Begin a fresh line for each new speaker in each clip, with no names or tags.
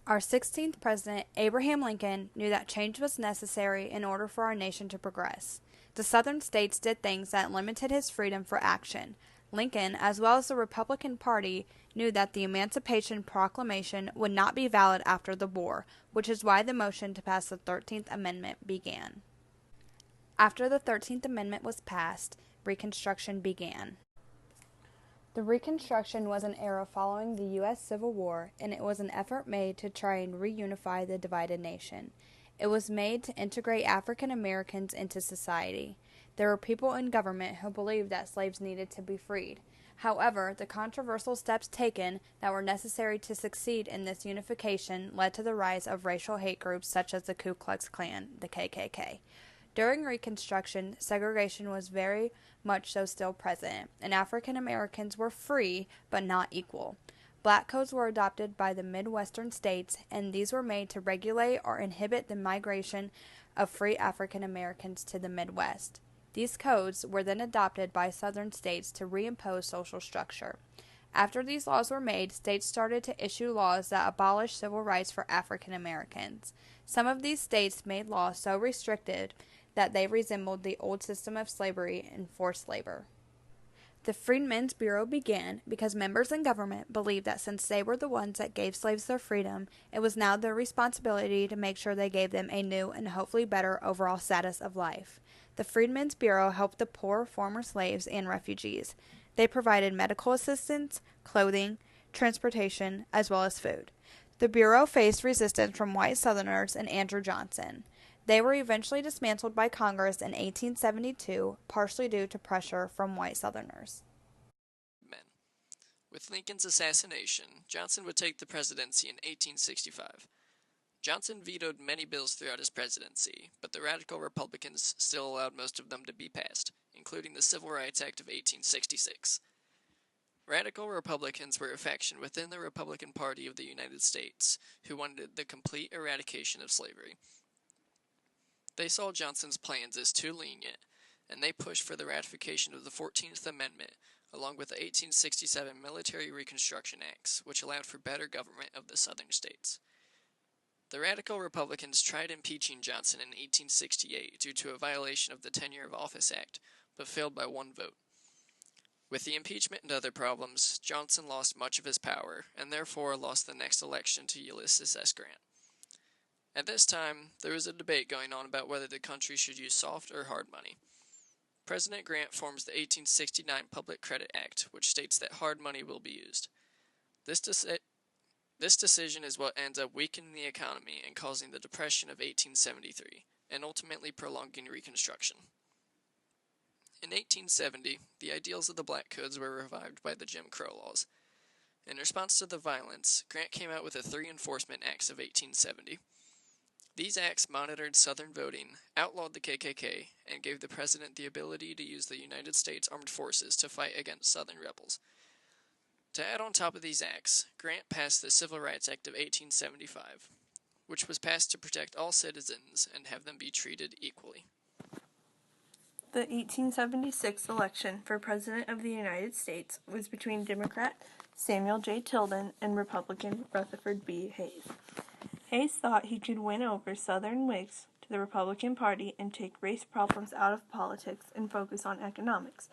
Our 16th president, Abraham Lincoln, knew that change was necessary in order for our nation to progress. The Southern states did things that limited his freedom for action. Lincoln, as well as the Republican Party, knew that the Emancipation Proclamation would not be valid after the war, which is why the motion to pass the 13th Amendment began. After the 13th Amendment was passed, Reconstruction began. The Reconstruction was an era following the U.S. Civil War, and it was an effort made to try and reunify the divided nation. It was made to integrate African Americans into society. There were people in government who believed that slaves needed to be freed. However, the controversial steps taken that were necessary to succeed in this unification led to the rise of racial hate groups such as the Ku Klux Klan, the KKK. During Reconstruction, segregation was very much so still present, and African Americans were free but not equal. Black codes were adopted by the Midwestern states, and these were made to regulate or inhibit the migration of free African Americans to the Midwest. These codes were then adopted by Southern states to reimpose social structure. After these laws were made, states started to issue laws that abolished civil rights for African Americans. Some of these states made laws so restricted that they resembled the old system of slavery and forced labor. The Freedmen's Bureau began because members in government believed that since they were the ones that gave slaves their freedom, it was now their responsibility to make sure they gave them a new and hopefully better overall status of life. The Freedmen's Bureau helped the poor former slaves and refugees. They provided medical assistance, clothing, transportation, as well as food. The Bureau faced resistance from white Southerners and Andrew Johnson. They were eventually dismantled by Congress in 1872, partially due to pressure from white Southerners.
With Lincoln's assassination, Johnson would take the presidency in 1865. Johnson vetoed many bills throughout his presidency, but the radical Republicans still allowed most of them to be passed, including the Civil Rights Act of 1866. Radical Republicans were a faction within the Republican Party of the United States who wanted the complete eradication of slavery. They saw Johnson's plans as too lenient, and they pushed for the ratification of the 14th Amendment, along with the 1867 Military Reconstruction Acts, which allowed for better government of the Southern states. The Radical Republicans tried impeaching Johnson in 1868 due to a violation of the Tenure of Office Act, but failed by one vote. With the impeachment and other problems, Johnson lost much of his power, and therefore lost the next election to Ulysses S. Grant. At this time, there was a debate going on about whether the country should use soft or hard money. President Grant forms the 1869 Public Credit Act, which states that hard money will be used. This decision is what ends up weakening the economy and causing the Depression of 1873, and ultimately prolonging Reconstruction. In 1870, the ideals of the Black Codes were revived by the Jim Crow laws. In response to the violence, Grant came out with the Three Enforcement Acts of 1870. These acts monitored Southern voting, outlawed the KKK, and gave the president the ability to use the United States Armed Forces to fight against Southern rebels. To add on top of these acts, Grant passed the Civil Rights Act of 1875, which was passed to protect all citizens and have them be treated equally.
The 1876 election for President of the United States was between Democrat Samuel J. Tilden and Republican Rutherford B. Hayes. Hayes thought he could win over Southern Whigs to the Republican Party and take race problems out of politics and focus on economics.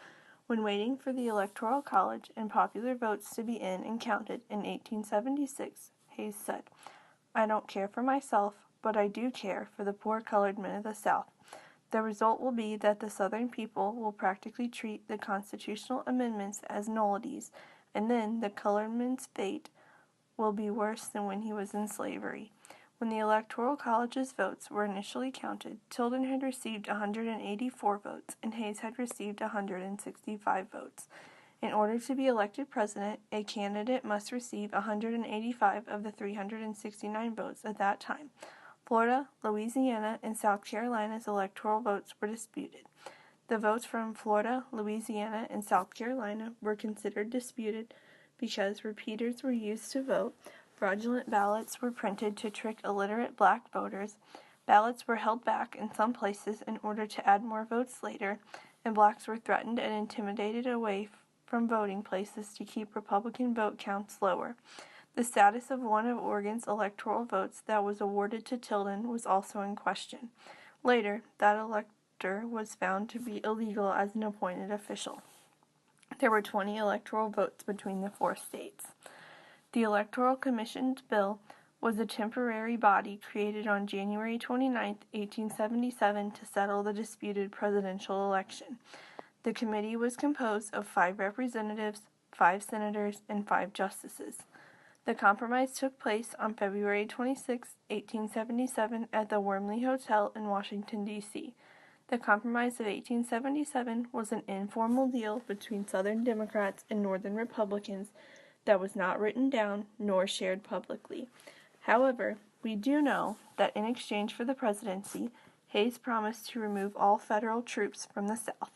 When waiting for the Electoral College and popular votes to be in and counted in 1876, Hayes said, "I don't care for myself, but I do care for the poor colored men of the South. The result will be that the Southern people will practically treat the constitutional amendments as nullities, and then the colored man's fate will be worse than when he was in slavery." When the Electoral College's votes were initially counted, Tilden had received 184 votes and Hayes had received 165 votes. In order to be elected president, a candidate must receive 185 of the 369 votes at that time. Florida, Louisiana, and South Carolina's electoral votes were disputed. The votes from Florida, Louisiana, and South Carolina were considered disputed because repeaters were used to vote. Fraudulent ballots were printed to trick illiterate black voters. Ballots were held back in some places in order to add more votes later, and blacks were threatened and intimidated away from voting places to keep Republican vote counts lower. The status of one of Oregon's electoral votes that was awarded to Tilden was also in question. Later, that elector was found to be illegal as an appointed official. There were 20 electoral votes between the 4 states. The Electoral Commission's bill was a temporary body created on January 29, 1877 to settle the disputed presidential election. The committee was composed of 5 representatives, 5 senators, and 5 justices. The compromise took place on February 26, 1877 at the Wormley Hotel in Washington, D.C. The Compromise of 1877 was an informal deal between Southern Democrats and Northern Republicans that was not written down nor shared publicly. However, we do know that in exchange for the presidency, Hayes promised to remove all federal troops from the South.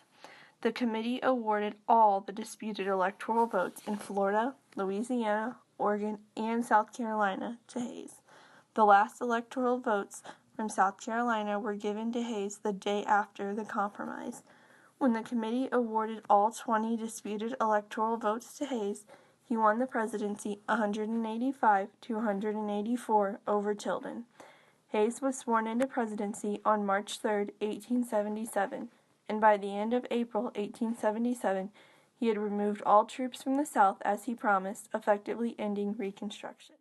The committee awarded all the disputed electoral votes in Florida, Louisiana, Oregon, and South Carolina to Hayes. The last electoral votes from South Carolina were given to Hayes the day after the compromise. When the committee awarded all 20 disputed electoral votes to Hayes, he won the presidency 185 to 184 over Tilden. Hayes was sworn into presidency on March 3, 1877, and by the end of April 1877, he had removed all troops from the South as he promised, effectively ending Reconstruction.